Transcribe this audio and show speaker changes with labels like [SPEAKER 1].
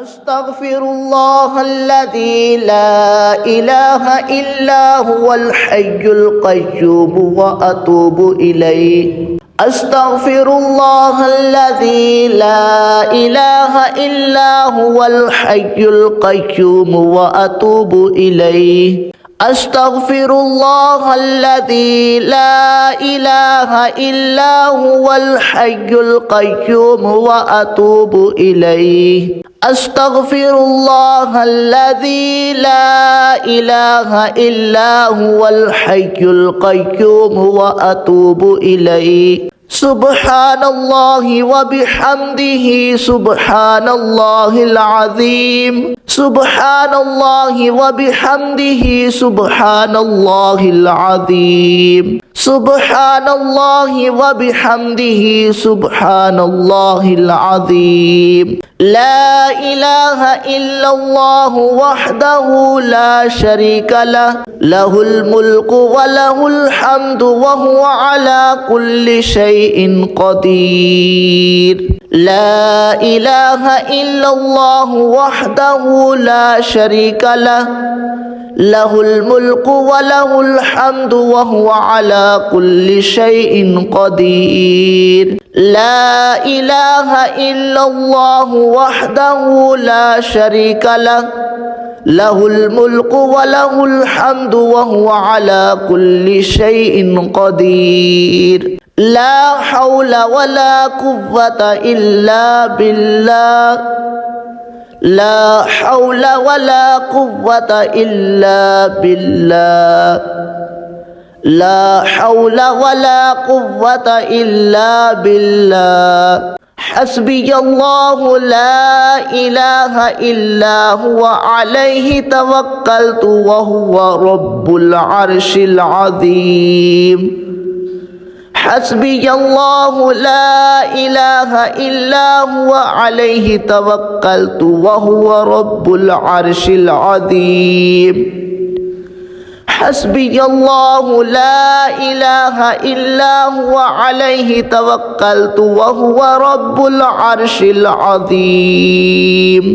[SPEAKER 1] أستغفر الله الذي لا إله إلا هو الحي القيوم وأتوب إليه. أستغفر الله الذي لا إله إلا هو الحي القيوم وأتوب إليه. أستغفر الله الذي لا إله إلا هو الحي القيوم وأتوب إليه. أستغفر الله الذي لا إله إلا هو الحي القيوم وأتوب إليه. سبحان الله وبحمده سبحان الله العظيم. سبحان الله وبحمده سبحان الله العظيم. سبحان الله وبحمده سبحان الله العظيم. لا إله إلا الله وحده لا شريك له، له الملك وله الحمد وهو على كل شيء قدير. لا إله إلا الله وحده لا شريك له، له الملك وله الحمد وهو على كل شيء قدير. لا إله إلا الله وحده لا شريك له، له الملك وله الحمد وهو على كل شيء قدير. لا حول ولا قوة إلا بالله. لا حول ولا قوة إلا بالله. لا حول ولا قوة إلا بالله. حسبي الله لا إله إلا هو عليه توكلت وهو رب العرش العظيم. حسبي الله لا إله إلا هو عليه توكلت وهو رب العرش العظيم. حسبي الله لا إله إلا هو عليه توكلت وهو رب العرش العظيم.